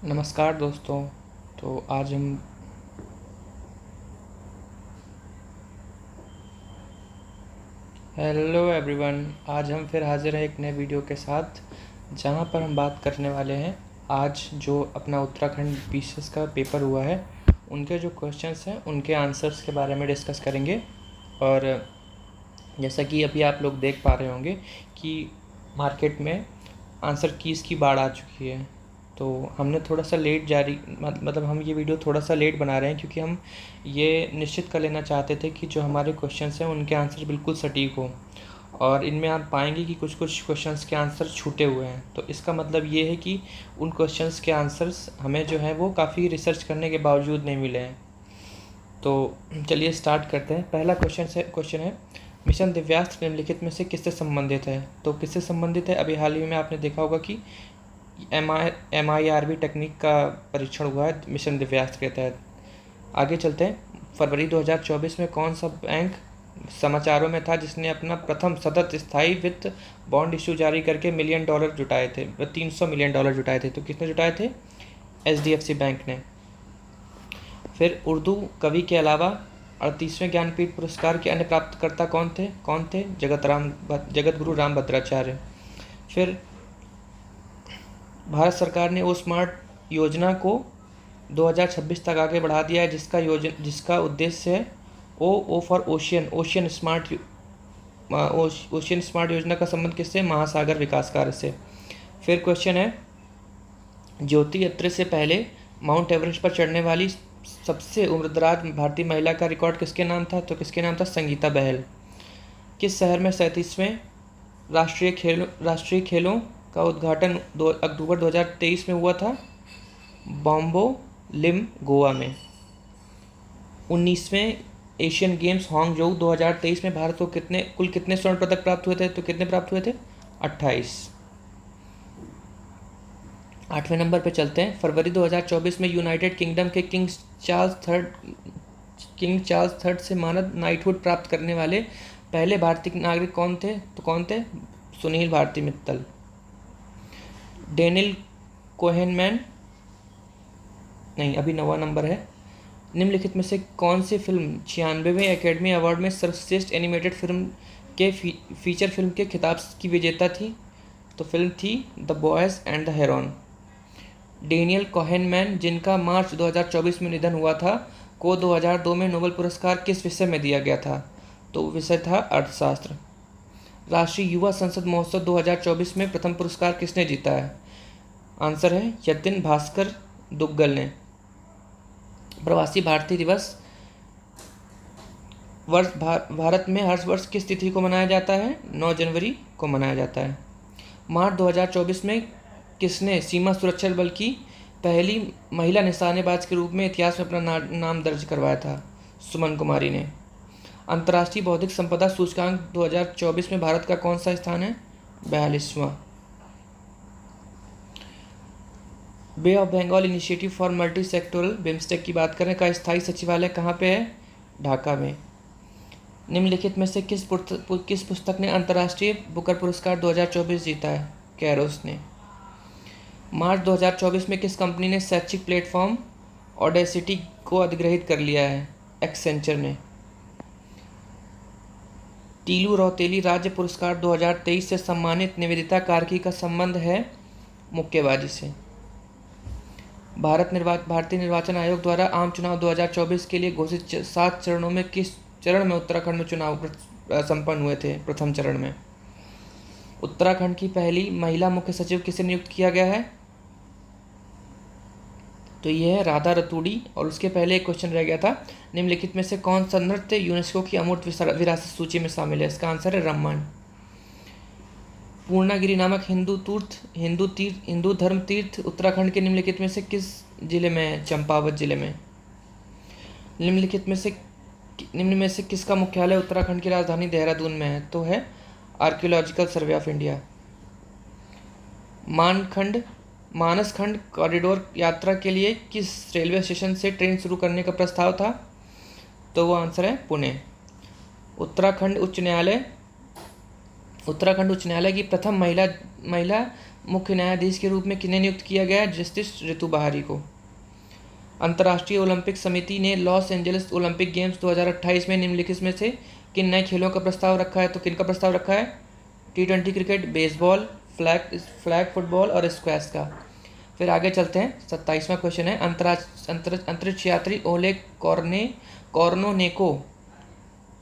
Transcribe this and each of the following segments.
नमस्कार दोस्तों। तो आज हम हेलो एवरीवन। आज हम फिर हाजिर हैं एक नए वीडियो के साथ, जहां पर हम बात करने वाले हैं आज जो अपना उत्तराखंड बीसीएस का पेपर हुआ है उनके जो क्वेश्चंस हैं उनके आंसर्स के बारे में डिस्कस करेंगे। और जैसा कि अभी आप लोग देख पा रहे होंगे कि मार्केट में आंसर कीज़ की बाढ़ आ चुकी है। तो हमने थोड़ा सा लेट जारी मतलब हम ये वीडियो थोड़ा सा लेट बना रहे हैं, क्योंकि हम ये निश्चित कर लेना चाहते थे कि जो हमारे क्वेश्चंस हैं उनके आंसर बिल्कुल सटीक हो। और इनमें आप पाएंगे कि कुछ कुछ क्वेश्चंस के आंसर छूटे हुए हैं, तो इसका मतलब ये है कि उन क्वेश्चंस के आंसर्स हमें जो है वो काफ़ी रिसर्च करने के बावजूद नहीं मिले हैं। तो चलिए स्टार्ट करते हैं। पहला क्वेश्चन है मिशन दिव्यास्त्र निम्नलिखित में से किससे संबंधित है। तो किससे संबंधित है, अभी हाल ही में आपने देखा होगा कि MIRV टेक्निक का परीक्षण हुआ है मिशन दिव्यास्त्र के तहत। आगे चलते हैं। फरवरी 2024 में कौन सा बैंक समाचारों में था जिसने अपना प्रथम सतत स्थायी वित्त बॉन्ड इशू जारी करके $1 मिलियन जुटाए थे, $300 मिलियन जुटाए थे। तो किसने जुटाए थे? HDFC बैंक ने। फिर उर्दू कवि के अलावा 38वें ज्ञानपीठ पुरस्कार के अन्य प्राप्तकर्ता कौन थे? जगत गुरु रामभद्राचार्य। फिर भारत सरकार ने ओ स्मार्ट योजना को 2026 तक आगे बढ़ा दिया है, जिसका उद्देश्य है ओ फॉर ओशियन स्मार्ट योजना का संबंध किससे? महासागर विकास कार्य से। फिर क्वेश्चन है ज्योति अत्रे से पहले माउंट एवरेस्ट पर चढ़ने वाली सबसे उम्रदराज भारतीय महिला का रिकॉर्ड किसके नाम था? तो किसके नाम था? संगीता बहल। किस शहर में 37वें राष्ट्रीय खेलों का उद्घाटन अक्टूबर 2023 में हुआ था? बॉम्बो लिम, गोवा में। 19वें एशियन गेम्स हांगझोउ 2023 में भारत को कुल कितने स्वर्ण पदक प्राप्त हुए थे? तो कितने प्राप्त हुए थे? 28। 8वें नंबर पे चलते हैं। फरवरी 2024 में यूनाइटेड किंगडम के किंग चार्ल्स थर्ड से मानद नाइटहुड प्राप्त करने वाले पहले भारतीय नागरिक कौन थे? तो कौन थे? सुनील भारती मित्तल। डेनियल कोहेनमैन, नहीं अभी 9वां नंबर है। निम्नलिखित में से कौन सी फिल्म 96वें एकेडमी अवार्ड में सर्वश्रेष्ठ एनिमेटेड फिल्म के फीचर फिल्म के खिताब की विजेता थी? तो फिल्म थी the boys and the heron. Daniel Kahneman, जिनका मार्च 2024 में निधन हुआ था, को 2002 में नोबेल पुरस्कार किस विषय में दिया गया था? तो विषय था अर्थशास्त्र। राष्ट्रीय युवा संसद महोत्सव 2024 में प्रथम पुरस्कार किसने जीता है? आंसर है यतिन भास्कर दुग्गल ने। प्रवासी भारतीय दिवस भारत में हर वर्ष किस तिथि को मनाया जाता है? 9 जनवरी को मनाया जाता है। मार्च 2024 में किसने सीमा सुरक्षा बल की पहली महिला निशानेबाज के रूप में इतिहास में अपना नाम दर्ज करवाया था? सुमन कुमारी ने। अंतर्राष्ट्रीय बौद्धिक संपदा सूचकांक 2024 में भारत का कौन सा स्थान है? 42वां। Bay of Bengal initiative for multi sectoral BIMSTEC की बात करें का स्थायी सचिवालय कहाँ पे है? ढाका में। निम्नलिखित में से किस पुस्तक ने अंतर्राष्ट्रीय बुकर पुरस्कार 2024 जीता है? कैरोस ने। मार्च 2024 में किस कंपनी ने शैक्षिक प्लेटफॉर्म ऑडेसिटी को अधिग्रहित कर लिया है? एक्सेंचर ने। टीलू रौतेली राज्य पुरस्कार 2023 से सम्मानित निवेदिता कार्की का संबंध है मुक्केबाजी से। भारतीय निर्वाचन आयोग द्वारा आम चुनाव 2024 के लिए घोषित 7 चरणों में किस चरण में उत्तराखंड में चुनाव संपन्न हुए थे? प्रथम चरण में। उत्तराखंड की पहली महिला मुख्य सचिव किसे नियुक्त किया गया है? तो यह है राधा रतूड़ी। और उसके पहले एक क्वेश्चन रह गया था, निम्नलिखित में से कौन सा नृत्य यूनेस्को की अमूर्त विरासत सूची में शामिल है? इसका आंसर है रम्मन। पूर्णागिरि नामक हिंदू धर्म तीर्थ उत्तराखंड के निम्नलिखित में से किस जिले में है? चंपावत जिले में। निम्न में से किसका मुख्यालय उत्तराखंड की राजधानी देहरादून में है? तो है archaeological survey of India. Manaskhand corridor यात्रा के लिए किस रेलवे स्टेशन से ट्रेन शुरू करने का प्रस्ताव था? तो वो आंसर है पुणे। उत्तराखंड उच्च न्यायालय की प्रथम महिला मुख्य न्यायाधीश के रूप में किन्हें नियुक्त किया गया है? जस्टिस ऋतु बहारी को। अंतर्राष्ट्रीय ओलंपिक समिति ने लॉस एंजलिस ओलंपिक गेम्स 2028 में निम्नलिखित में से किन नए खेलों का प्रस्ताव रखा है? तो किन का प्रस्ताव रखा है? T20 cricket, baseball, flag football और स्क्वैश का। फिर आगे चलते हैं, 27वां क्वेश्चन है, अंतरिक्ष यात्री ओलेग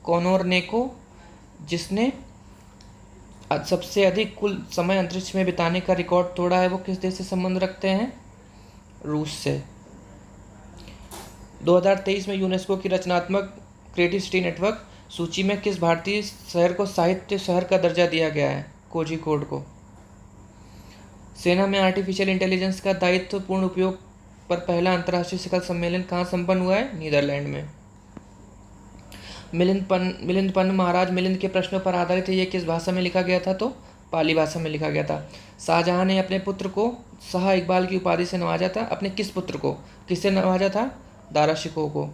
कोनोरनेको जिसने सबसे अधिक कुल समय अंतरिक्ष में बिताने का रिकॉर्ड तोड़ा है, वो किस देश से संबंध रखते हैं? रूस से। 2023 में यूनेस्को की रचनात्मक क्रिएटिव सिटी नेटवर्क सूची में किस भारतीय शहर को साहित्य शहर का दर्जा दिया गया है? कोझिकोड को। सेना में आर्टिफिशियल इंटेलिजेंस का दायित्वपूर्ण उपयोग पर पहला अंतर्राष्ट्रीय शिखर सम्मेलन कहाँ संपन्न हुआ है? नीदरलैंड में। मिलिंद पन्न महाराज मिलिंद के प्रश्नों पर आधारित है, ये किस भाषा में लिखा गया था? तो पाली भाषा में लिखा गया था। शाहजहां ने अपने पुत्र को शाह इकबाल की उपाधि से नवाजा था। अपने किस पुत्र को किससे नवाजा था? दारा शिकोह को।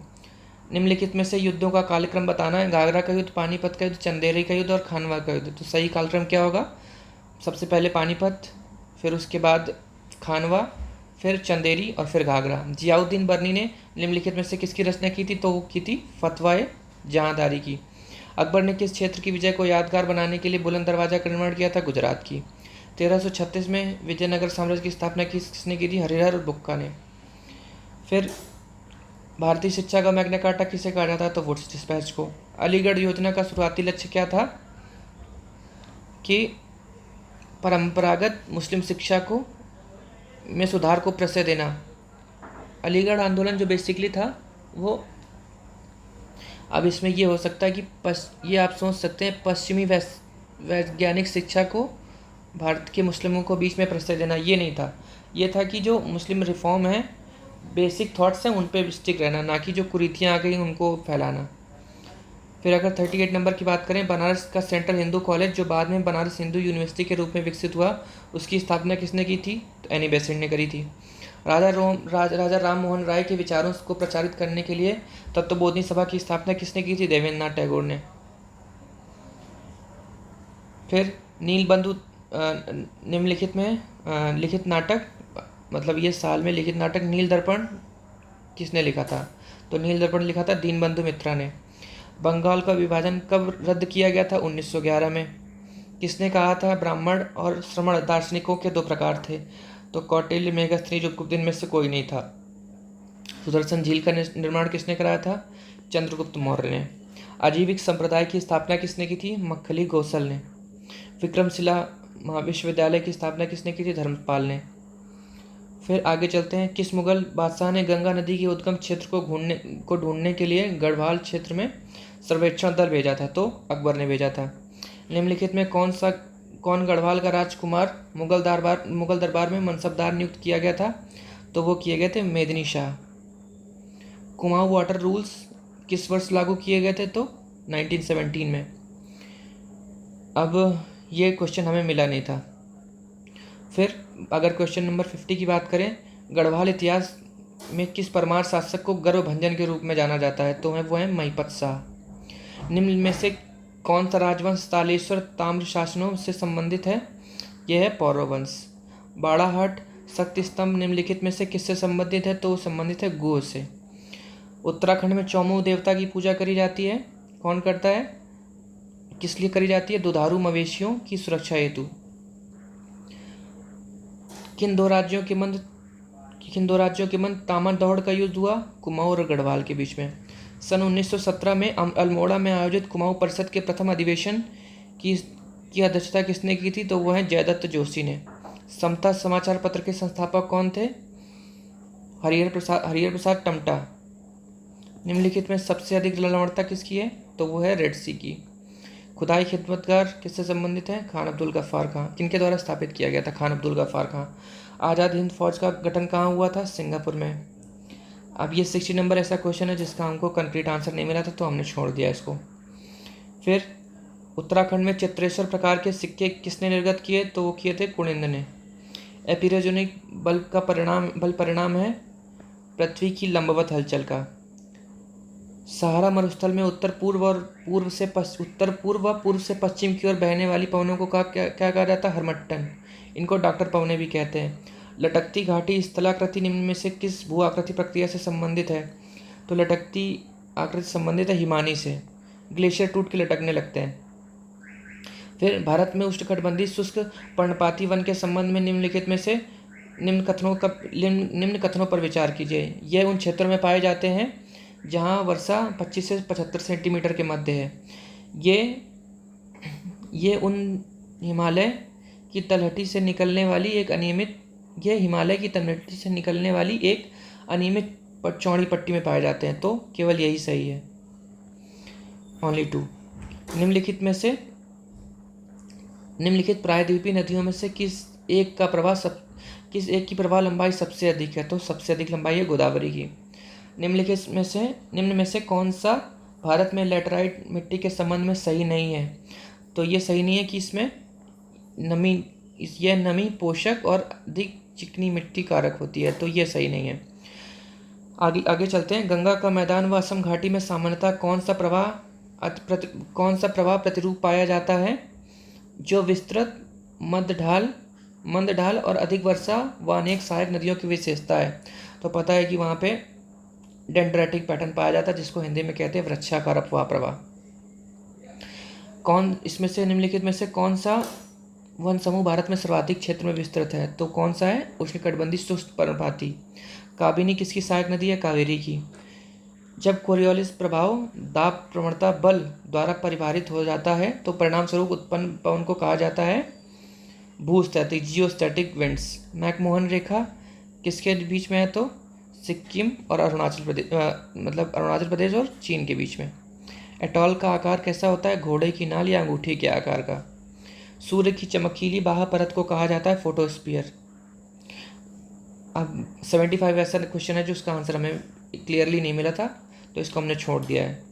निम्नलिखित में से युद्धों का कालक्रम बताना है। घाघरा का युद्ध, पानीपत का युद्ध, चंदेरी का युद्ध और खानवा का युद्ध। तो सही कालक्रम क्या होगा? सबसे पहले पानीपत, फिर उसके बाद खानवा, फिर चंदेरी और फिर घाघरा। जियाउद्दीन बर्नी ने निम्नलिखित में से किसकी रचना की थी? तो वो की थी फतवाए जहांदारी की। अकबर ने किस क्षेत्र की विजय को यादगार बनाने के लिए बुलंद दरवाजा का निर्माण किया था? गुजरात की। 1336 में विजयनगर साम्राज्य की स्थापना किसने की थी? हरिहर और बुक्का ने। फिर भारतीय शिक्षा का मैग्ना कार्टा किसे कहा जाता है? तो वुड्स डिस्पैच को। अलीगढ़ योजना का शुरुआती लक्ष्य क्या था? कि परंपरागत मुस्लिम शिक्षा को में सुधार को प्रश्रय देना। अलीगढ़ आंदोलन जो बेसिकली था वो, अब इसमें ये हो सकता है कि ये आप सोच सकते हैं पश्चिमी वैज्ञानिक शिक्षा को भारत के मुस्लिमों को बीच में प्रश्रय देना, ये नहीं था। ये था कि जो मुस्लिम रिफॉर्म है, बेसिक थॉट्स हैं, उन पे स्टिक रहना, ना कि जो कुरीतियाँ आ गई उनको फैलाना। फिर अगर 38 नंबर की बात करें, बनारस का सेंट्रल हिंदू कॉलेज जो बाद में बनारस हिंदू यूनिवर्सिटी के रूप में विकसित हुआ, उसकी स्थापना किसने की थी? तो एनी बेसेंट ने करी थी। राजा राम मोहन राय के विचारों को प्रचारित करने के लिए तत्वबोधिनी सभा की स्थापना किसने की थी? देवेंद्रनाथ टैगोर ने। फिर नीलबंधु निम्नलिखित में लिखित नाटक, मतलब ये साल में लिखित नाटक नील दर्पण किसने लिखा था? तो नील दर्पण लिखा था दीनबंधु मित्रा ने। बंगाल का विभाजन कब रद्द किया गया था? 1911 में। किसने कहा था ब्राह्मण और श्रमण दार्शनिकों के दो प्रकार थे? तो कौटिल्य, मेघस्थनी, जो दिन में से कोई नहीं था। सुदर्शन झील का निर्माण किसने कराया था? चंद्रगुप्त मौर्य ने। आजीविक संप्रदाय की स्थापना किसने की थी? मक्खली गोसल ने। विक्रमशिला महाविश्वविद्यालय की स्थापना किसने की थी? धर्मपाल ने। फिर आगे चलते हैं, किस मुगल बादशाह ने गंगा नदी के उद्गम क्षेत्र को ढूंढने के लिए गढ़वाल क्षेत्र में सर्वेक्षण दल भेजा था? तो अकबर ने भेजा था। निम्नलिखित में कौन गढ़वाल का राजकुमार मुगल दरबार में मनसबदार नियुक्त किया गया था? तो वो किए गए थे मेदिनी शाह। कुमाऊं वाटर रूल्स किस वर्ष लागू किए गए थे? तो 1917 में। अब ये क्वेश्चन हमें मिला नहीं था। फिर अगर क्वेश्चन नंबर 50 की बात करें, गढ़वाल इतिहास में किस परमार शासक को गर्वभंजन के रूप में जाना जाता है? तो वो है महिपत शाह। निम्न में से कौन सा राजवंश तालेश्वर ताम्र शासनों से संबंधित है? यह है पौरव वंश। बाड़ाहाट शक्ति स्तंभ निम्नलिखित में से किससे संबंधित है? तो संबंधित है गोह से। उत्तराखंड में चौमुख देवता की पूजा करी जाती है, कौन करता है? किस लिए करी जाती है? दुधारू मवेशियों की सुरक्षा हेतु। किन दो राज्यों के मध्य तामर दौड़ का युद्ध हुआ? कुमाऊं और गढ़वाल के बीच में। सन 1917 में अल्मोड़ा में आयोजित कुमाऊं परिषद के प्रथम अधिवेशन की अध्यक्षता किसने की थी? तो वो है जयदत्त जोशी ने। समता समाचार पत्र के संस्थापक कौन थे? हरिहर प्रसाद टमटा। निम्नलिखित में सबसे अधिक ललवणता किसकी है? तो वो है रेड सी की। खुदाई खिदमतगार किससे संबंधित है? खान अब्दुल गफ्फार खां। किनके द्वारा स्थापित किया गया था? खान अब्दुल गफ्फार खां। आज़ाद हिंद फौज का गठन कहाँ हुआ था? सिंगापुर में। अब ये 60 नंबर ऐसा क्वेश्चन है जिसका हमको कंक्रीट आंसर नहीं मिला था, तो हमने छोड़ दिया इसको। फिर उत्तराखंड में चित्रेश्वर प्रकार के सिक्के किसने निर्गत किए? तो वो किए थे कुणिंद ने। एपिरोजेनिक बल परिणाम है पृथ्वी की लंबवत हलचल का। सहारा मरुस्थल में उत्तर पूर्व व पूर्व से पश्चिम की ओर बहने वाली पवनों को क्या कहा जाता है? हरमट्टन। इनको डॉक्टर पवने भी कहते हैं। लटकती घाटी स्थलाकृति निम्न में से किस भू आकृति प्रक्रिया से संबंधित है? तो लटकती आकृति संबंधित है हिमानी से, ग्लेशियर टूट के लटकने लगते हैं। फिर भारत में उष्णकटिबंधीय शुष्क पर्णपाती वन के संबंध में निम्नलिखित में से निम्न कथनों पर विचार कीजिए। यह उन क्षेत्रों में पाए जाते हैं जहां वर्षा 25 से 75 सेंटीमीटर के मध्य है। ये उन हिमालय की तलहटी से निकलने वाली एक अनियमित चौड़ी पट्टी में पाए जाते हैं। तो केवल यही सही है, ओनली 2। निम्नलिखित प्रायद्वीपीय नदियों में से किस एक की प्रवाह लंबाई सबसे अधिक है? तो सबसे अधिक लंबाई है गोदावरी की। निम्न में से कौन सा भारत में लैटेराइट मिट्टी के संबंध में सही नहीं है? तो ये सही नहीं है कि इसमें नमी पोषक और अधिक चिकनी मिट्टी कारक होती है, तो ये सही नहीं है। आगे चलते हैं। गंगा का मैदान व असम घाटी में सामान्यतः कौन सा प्रवाह प्रतिरूप पाया जाता है? जो विस्तृत मंद ढाल और अधिक वर्षा व अनेक सहायक नदियों की विशेषता है। तो पता है कि वहाँ पे डेंड्रेटिक पैटर्न पाया जाता है, जिसको हिंदी में कहते हैं वृक्षाकार अपवाह प्रवाह। निम्नलिखित में से कौन सा वन समूह भारत में सर्वाधिक क्षेत्र में विस्तृत है? तो कौन सा है? उष्णकटिबंधीय शुष्क पर्णपाती। काबिनी किसकी सहायक नदी है? कावेरी की। जब कोरियोलिस प्रभाव दाब प्रवणता बल द्वारा परिभाषित हो जाता है तो परिणाम स्वरूप उत्पन्न पवन को कहा जाता है भूस्थैतिक, जियोस्टैटिक विंड्स। मैकमोहन रेखा किसके बीच में है? तो सिक्किम और अरुणाचल प्रदेश और चीन के बीच में। एटॉल का आकार कैसा होता है? घोड़े की नाल या अंगूठी के आकार का। सूर्य की चमकीली बाह्य परत को कहा जाता है फोटोस्फीयर। अब 75 ऐसा क्वेश्चन है जो उसका आंसर हमें क्लियरली नहीं मिला था, तो इसको हमने छोड़ दिया है।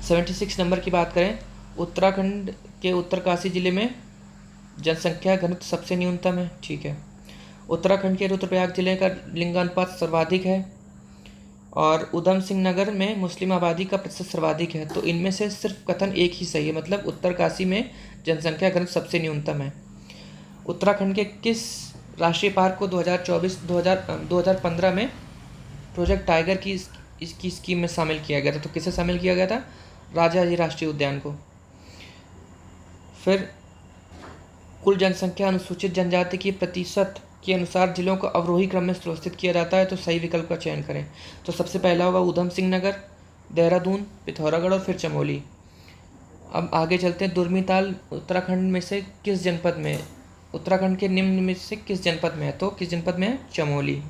76 नंबर की बात करें, उत्तराखंड के उत्तरकाशी जिले में जनसंख्या घनत्व सबसे न्यूनतम है। ठीक है। उत्तराखंड के रुद्रप्रयाग जिले का लिंगानुपात सर्वाधिक है और उधम सिंह नगर में मुस्लिम आबादी का प्रतिशत सर्वाधिक है। तो इनमें से सिर्फ कथन एक ही सही है, मतलब उत्तरकाशी में जनसंख्या घनत्व सबसे न्यूनतम है। उत्तराखंड के किस राष्ट्रीय पार्क को 2015 में प्रोजेक्ट टाइगर की इसकी स्कीम में शामिल किया गया था? तो किसे शामिल किया गया था? राजाजी राष्ट्रीय उद्यान को। फिर कुल जनसंख्या अनुसूचित जनजाति की प्रतिशत के अनुसार जिलों को अवरोही क्रम में सुव्यवस्थित किया जाता है, तो सही विकल्प का चयन करें। तो सबसे पहला होगा उधम सिंह नगर, देहरादून, पिथौरागढ़ और फिर चमोली। अब आगे चलते हैं। दुर्मीताल उत्तराखंड में से किस जनपद में? उत्तराखंड के निम्न में से किस जनपद में है? तो किस जनपद में है? चमोली।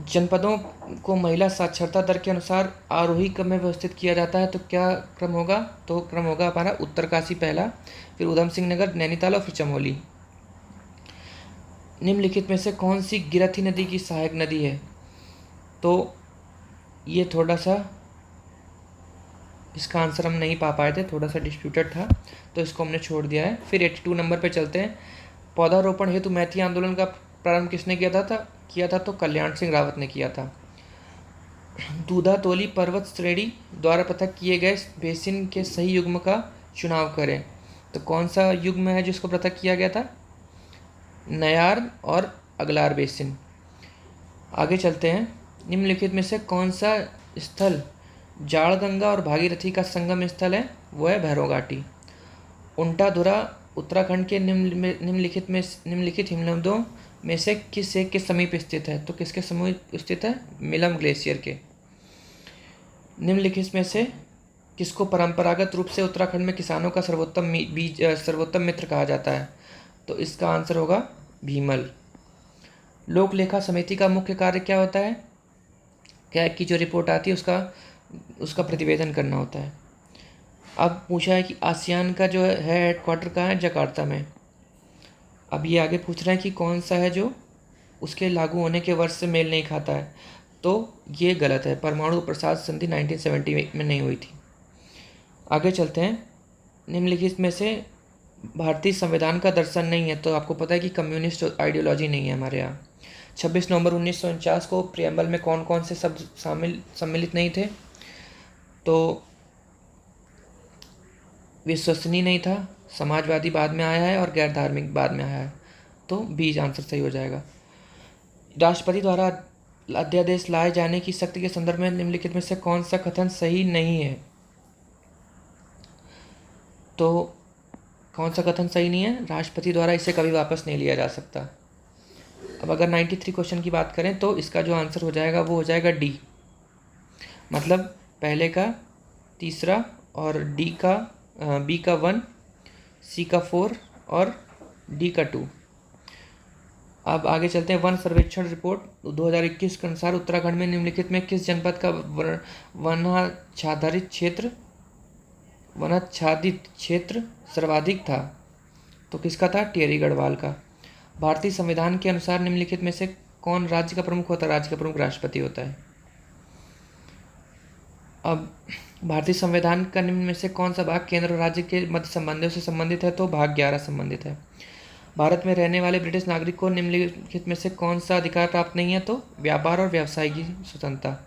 जनपदों को महिला साक्षरता दर के अनुसार आरोही क्रम में व्यवस्थित किया जाता है, तो क्या क्रम होगा? तो क्रम होगा हमारा उत्तरकाशी पहला, फिर उधम सिंह नगर, नैनीताल और फिर चमोली। निम्नलिखित में से कौन सी गिरथी नदी की सहायक नदी है? तो ये थोड़ा सा इसका आंसर हम नहीं पा पाए थे, थोड़ा सा डिस्प्यूटेड था, तो इसको हमने छोड़ दिया है। फिर 82 नंबर पे चलते हैं। पौधारोपण हेतु मैती आंदोलन का प्रारंभ किसने किया था? तो कल्याण सिंह रावत ने किया था। दूधातोली पर्वत श्रेणी द्वारा पृथक किए गए बेसिन के सही युग्म का चुनाव करें। तो कौन सा युग्म है जिसको पृथक किया गया था? नयार और अगलार बेसिन। आगे चलते हैं। निम्नलिखित में से कौन सा स्थल जाड़ गंगा और भागीरथी का संगम स्थल है? वो है भैरव घाटी। उंटाधुरा उत्तराखंड के निम्नलिखित हिमनदों में से किस एक के समीप स्थित है? तो किसके समीप स्थित है? मिलम ग्लेशियर के। निम्नलिखित में से किसको परंपरागत रूप से उत्तराखंड में किसानों का सर्वोत्तम मित्र कहा जाता है? तो इसका आंसर होगा भीमल। लोक लेखा समिति का मुख्य कार्य क्या होता है? क्या की जो रिपोर्ट आती है उसका प्रतिवेदन करना होता है। अब पूछा है कि आसियान का जो है हेडक्वार्टर कहाँ है? जकार्ता में। अब ये आगे पूछ रहा है कि कौन सा है जो उसके लागू होने के वर्ष से मेल नहीं खाता है? तो ये गलत है, परमाणु प्रसार संधि 1970 में नहीं हुई थी। आगे चलते हैं। निम्नलिखित में से भारतीय संविधान का दर्शन नहीं है, तो आपको पता है कि कम्युनिस्ट आइडियोलॉजी नहीं है हमारे यहाँ। 26 नवंबर 1949 को प्रियम्बल में कौन कौन से शब्द सम्मिलित नहीं थे? तो विश्वसनीय नहीं था, समाजवादी बाद में आया है और गैर धार्मिक बाद में आया है, तो बी आंसर सही हो जाएगा। राष्ट्रपति द्वारा अध्यादेश लाए जाने की शक्ति के संदर्भ में निम्नलिखित में से कौन सा कथन सही नहीं है? तो कौन सा कथन सही नहीं है? राष्ट्रपति द्वारा इसे कभी वापस नहीं लिया जा सकता। अब अगर 93 क्वेश्चन की बात करें तो इसका जो आंसर हो जाएगा वो हो जाएगा डी, मतलब पहले का तीसरा और डी का बी का 1, सी का 4 और डी का 2। अब आगे चलते हैं। वन सर्वेक्षण रिपोर्ट 2021 के अनुसार उत्तराखंड में निम्नलिखित में किस जनपद का वनाच्छादित क्षेत्र सर्वाधिक था? तो किसका था? टिहरी गढ़वाल का। भारतीय संविधान के अनुसार निम्नलिखित में से कौन राज्य का प्रमुख होता है? राज्य का प्रमुख राष्ट्रपति होता है। अब भारतीय संविधान का निम्न में से कौन सा भाग केंद्र और राज्य के मध्य संबंधों से संबंधित है? तो भाग 11 संबंधित है। भारत में रहने वाले ब्रिटिश नागरिक को निम्नलिखित में से कौन सा अधिकार प्राप्त नहीं है? तो व्यापार और व्यवसाय की स्वतंत्रता।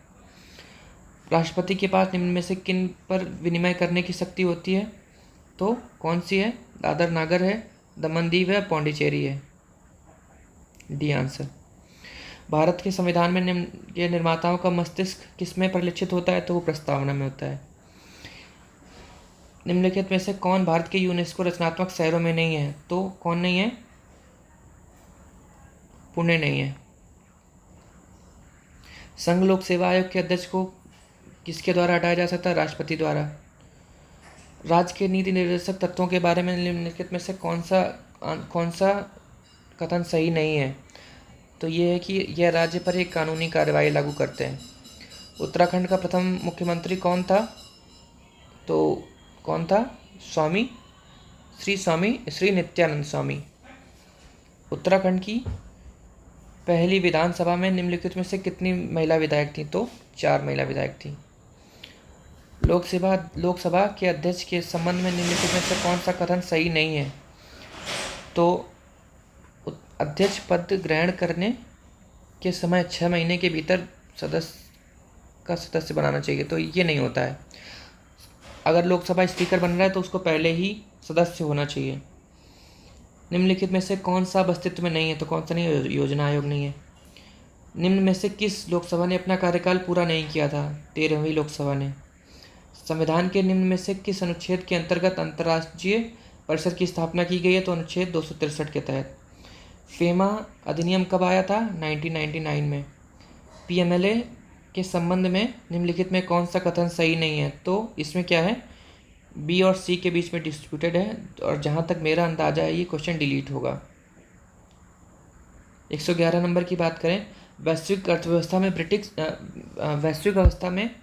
राष्ट्रपति के पास निम्न में से किन पर विनिमय करने की शक्ति होती है? तो कौन सी है? दादर नागर है, दमन दीव है, पौंडीचेरी है। D answer. भारत के संविधान में निम्न के निर्माताओं का मस्तिष्क किस में परिलक्षित होता है? तो वो प्रस्तावना में होता है। निम्नलिखित में से कौन भारत के यूनेस्को रचनात्मक शहरों में नहीं है? तो कौन नहीं है? पुणे नहीं है। संघ लोक सेवा आयोग के अध्यक्ष को किसके द्वारा हटाया जा सकता है? राष्ट्रपति द्वारा। राज्य के नीति निर्देशक तत्वों के बारे में निम्नलिखित में से कौन सा कथन सही नहीं है? तो ये है कि यह राज्य पर एक कानूनी कार्रवाई लागू करते हैं। उत्तराखंड का प्रथम मुख्यमंत्री कौन था? तो कौन था? श्री नित्यानंद स्वामी। उत्तराखंड की पहली विधानसभा में निम्नलिखित में से कितनी महिला विधायक थी? तो 4 महिला विधायक थी। लोकसभा के अध्यक्ष के संबंध में निम्नलिखित में से कौन सा कथन सही नहीं है? तो अध्यक्ष पद ग्रहण करने के समय 6 महीने के भीतर सदस्य बनाना चाहिए, तो ये नहीं होता है। अगर लोकसभा स्पीकर बन रहा है तो उसको पहले ही सदस्य होना चाहिए। निम्नलिखित में से कौन सा अस्तित्व में नहीं है? तो कौन सा नहीं है? योजना आयोग नहीं है। निम्न में से किस लोकसभा ने अपना कार्यकाल पूरा नहीं किया था? 13वीं लोकसभा ने। संविधान के निम्न में से किस अनुच्छेद के अंतर्गत अंतर्राष्ट्रीय परिषद की स्थापना की गई है? तो अनुच्छेद 263 के तहत। फेमा अधिनियम कब आया था? 1999 में। पीएमएलए के संबंध में निम्नलिखित में कौन सा कथन सही नहीं है? तो इसमें क्या है? बी और सी के बीच में डिस्प्यूटेड है, और जहाँ तक मेरा अंदाजा है ये क्वेश्चन डिलीट होगा। 111 नंबर की बात करें। वैश्विक अर्थव्यवस्था में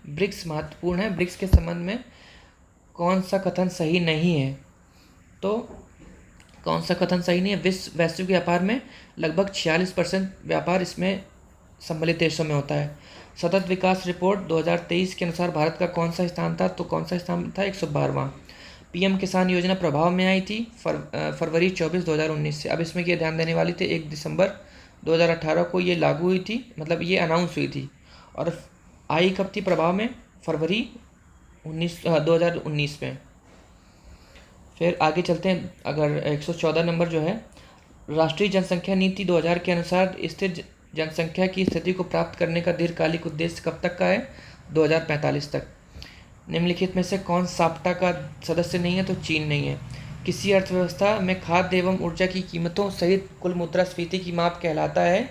ब्रिक्स महत्वपूर्ण है। ब्रिक्स के संबंध में कौन सा कथन सही नहीं है? तो कौन सा कथन सही नहीं है? वैश्विक व्यापार में लगभग 46% व्यापार इसमें सम्मिलित देशों में होता है। सतत विकास रिपोर्ट 2023 के अनुसार भारत का कौन सा स्थान था? तो कौन सा स्थान था? 112वां। पीएम किसान योजना प्रभाव में आई थी फरवरी 24, 2019 से। अब इसमें ये ध्यान देने वाली थी 1 दिसंबर 2018 को ये लागू हुई थी, मतलब ये अनाउंस हुई थी। और आई कब थी प्रभाव में? फरवरी 2019 में। फिर आगे चलते हैं। अगर 114 नंबर जो है, राष्ट्रीय जनसंख्या नीति 2000 के अनुसार स्थिर जनसंख्या की स्थिति को प्राप्त करने का दीर्घकालिक उद्देश्य कब तक का है? 2045 तक। निम्नलिखित में से कौन साप्टा का सदस्य नहीं है? तो चीन नहीं है। किसी अर्थव्यवस्था में खाद्य एवं ऊर्जा की कीमतों सहित कुल मुद्रास्फीति की माप कहलाता है?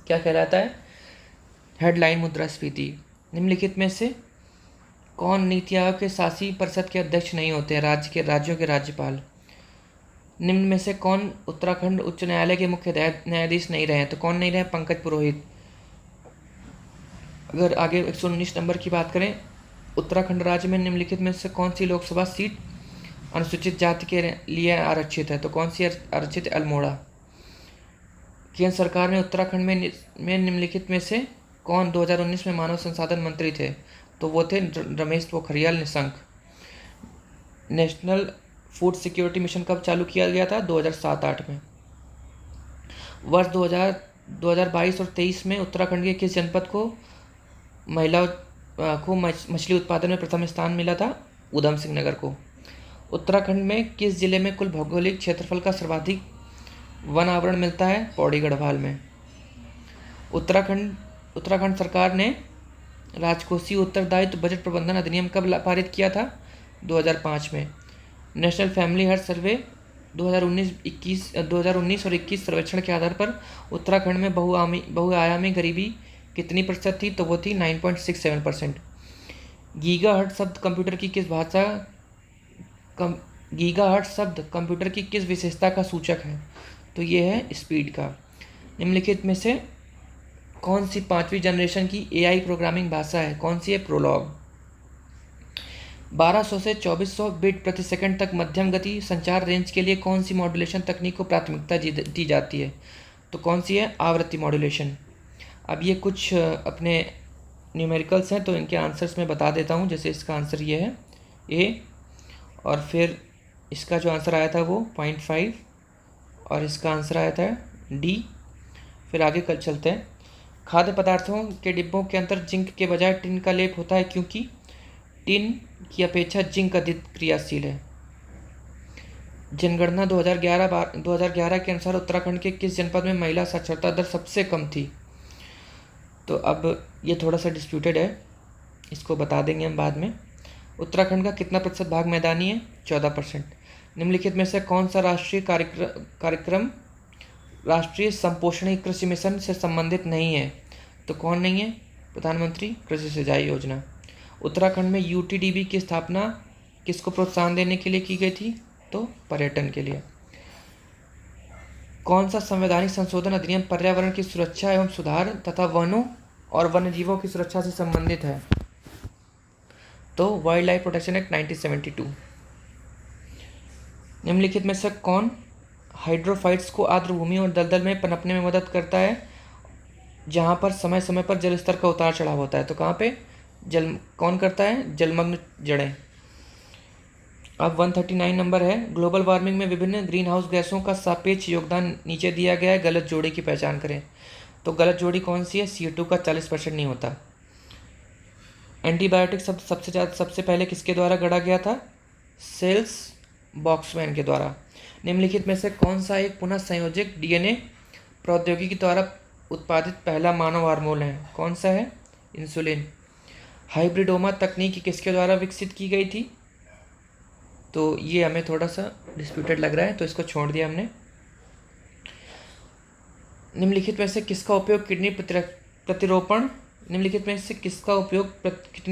क्या कहलाता है? हेडलाइन मुद्रास्फीति। निम्नलिखित में से कौन नीति आयोग के शासी परिषद के अध्यक्ष नहीं होते हैं? राज्यों के राज्यपाल। निम्न में से कौन उत्तराखंड उच्च न्यायालय के मुख्य न्यायाधीश नहीं रहे? तो कौन नहीं रहे? पंकज पुरोहित। अगर आगे 119 नंबर की बात करें, उत्तराखंड राज्य में निम्नलिखित में से कौन सी लोकसभा सीट अनुसूचित जाति के लिए आरक्षित है? तो कौन सी आरक्षित? अल्मोड़ा। केंद्र सरकार ने उत्तराखंड में निम्नलिखित में से कौन 2019 में मानव संसाधन मंत्री थे? तो वो थे Ramesh Pokhriyal Nishank. National food security mission कब चालू किया गया था? 2007-8 में। वर्ष 2022 और 23 में उत्तराखंड के किस जनपद को महिलाओं को मछली उत्पादन में प्रथम स्थान मिला था? उधम सिंह नगर को। उत्तराखंड में किस जिले में कुल भौगोलिक क्षेत्रफल का सर्वाधिक वन आवरण मिलता है? पौड़ी गढ़वाल में। उत्तराखंड सरकार ने राजकोषीय उत्तरदायित्व बजट प्रबंधन अधिनियम कब पारित किया था? 2005 में। नेशनल फैमिली हेल्थ सर्वे 2019 और 21 सर्वेक्षण के आधार पर उत्तराखंड में बहुआयामी गरीबी कितनी प्रतिशत थी? तो वो थी 9.67%। गीगाहर्ट्ज़ शब्द कंप्यूटर की किस विशेषता का सूचक है? तो ये है स्पीड का। निम्नलिखित में से कौन सी 5वीं जनरेशन की एआई प्रोग्रामिंग भाषा है? कौन सी है? प्रोलॉग। 1200 से 2400 बिट प्रति सेकंड तक मध्यम गति संचार रेंज के लिए कौन सी मॉड्यूलेशन तकनीक को प्राथमिकता दी जाती है? तो कौन सी है? आवृत्ति मॉड्यूलेशन। अब ये कुछ अपने न्यूमेरिकल्स हैं, तो इनके आंसर्स मैं बता देता हूँ। जैसे इसका आंसर ये है ए, और फिर इसका जो आंसर आया था वो 0.5, और इसका आंसर आया था डी। फिर आगे कल चलते हैं। खाद्य पदार्थों के डिब्बों के अंदर जिंक के बजाय टिन का लेप होता है क्योंकि टिन की अपेक्षा जिंक अधिक क्रियाशील है। जनगणना 2011 के अनुसार उत्तराखंड के किस जनपद में महिला साक्षरता दर सबसे कम थी? तो अब ये थोड़ा सा डिस्प्यूटेड है, इसको बता देंगे हम बाद में। उत्तराखंड का कितना प्रतिशत भाग मैदानी है? 14%। निम्नलिखित में से कौन सा राष्ट्रीय कार्यक्रम राष्ट्रीय संपोषणी कृषि मिशन से संबंधित नहीं है? तो कौन नहीं है? प्रधानमंत्री कृषि सिंचाई योजना। उत्तराखंड में यूटीडीबी की स्थापना किसको प्रोत्साहन देने के लिए की गई थी? तो पर्यटन के लिए। कौन सा संवैधानिक संशोधन अधिनियम पर्यावरण की सुरक्षा एवं सुधार तथा वनों और वन्यजीवों की सुरक्षा से संबंधित है? तो वाइल्ड लाइफ प्रोटेक्शन एक्ट 1972। निम्नलिखित में से कौन हाइड्रोफाइट्स को आर्द्र भूमि और दलदल में पनपने में मदद करता है जहाँ पर समय समय पर जल स्तर का उतार चढ़ाव होता है? तो कहाँ पे कौन करता है? जलमग्न जड़ें। अब 139 नंबर है। ग्लोबल वार्मिंग में विभिन्न ग्रीन हाउस गैसों का सापेक्ष योगदान नीचे दिया गया है, गलत जोड़ी की पहचान करें। तो गलत जोड़ी कौन सी है? CO2 का 40% नहीं होता। एंटीबायोटिक सबसे पहले किसके द्वारा गढ़ा गया था? सेल्स बॉक्समैन के द्वारा। निम्नलिखित में से कौन सा एक पुनः संयोजक DNA प्रौद्योगिकी द्वारा उत्पादित पहला मानव हार्मोन है? कौन सा है? इंसुलिन। हाइब्रिडोमा तकनीक किसके द्वारा विकसित की गई थी? तो ये हमें थोड़ा सा डिस्प्यूटेड लग रहा है, तो इसको छोड़ दिया हमने। निम्नलिखित में से किसका उपयोग किडनी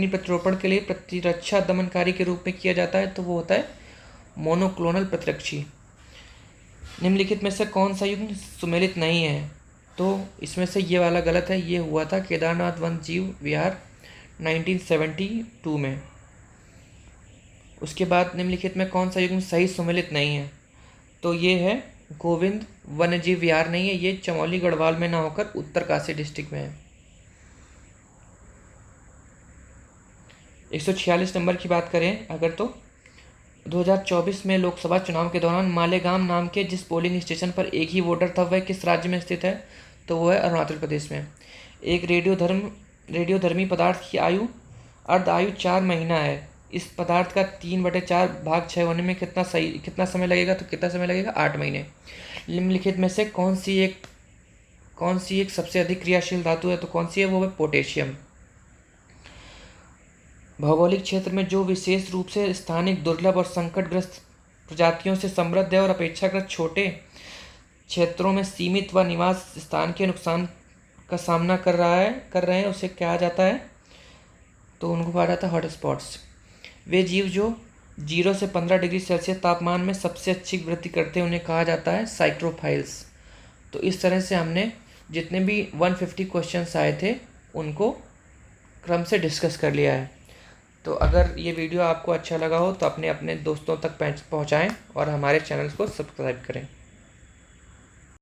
प्रतिरोपण के लिए प्रतिरक्षा दमनकारी के रूप में किया जाता है? तो वो होता है मोनोक्लोनल प्रतिरक्षी। निम्नलिखित में से कौन सा युग्म सुमेलित नहीं है? तो इसमें से ये वाला गलत है। ये हुआ था केदारनाथ वन्य जीव विहार 1972 में। उसके बाद निम्नलिखित में कौन सा युग्म सही सुमेलित नहीं है? तो ये है गोविंद वन्यजीव विहार नहीं है, ये चमोली गढ़वाल में ना होकर उत्तरकाशी डिस्ट्रिक्ट में है। 146 नंबर की बात करें अगर, तो 2024 में लोकसभा चुनाव के दौरान मालेगाम नाम के जिस पोलिंग स्टेशन पर एक ही वोटर था वह किस राज्य में स्थित है? तो वो है अरुणाचल प्रदेश में। एक रेडियोधर्मी पदार्थ की अर्ध आयु 4 महीना है। इस पदार्थ का 3/4 भाग क्षय होने में कितना समय लगेगा? तो कितना समय लगेगा? 8 महीने। निम्नलिखित में से कौन सी एक सबसे अधिक क्रियाशील धातु है? तो कौन सी है? वो है पोटेशियम। भौगोलिक क्षेत्र में जो विशेष रूप से स्थानिक दुर्लभ और संकटग्रस्त प्रजातियों से समृद्ध है और अपेक्षाकृत छोटे क्षेत्रों में सीमित व निवास स्थान के नुकसान का सामना कर रहे हैं, उसे क्या जाता है? तो उनको कहा जाता है हॉटस्पॉट्स। वे जीव जो 0 से 15 डिग्री सेल्सियस तापमान में सबसे अच्छी वृद्धि करते हैं उन्हें कहा जाता है साइक्रोफाइल्स। तो इस तरह से हमने जितने भी 150 क्वेश्चंस आए थे उनको क्रम से डिस्कस कर लिया है। तो अगर ये वीडियो आपको अच्छा लगा हो तो अपने दोस्तों तक पहुंचाएं और हमारे चैनल को सब्सक्राइब करें।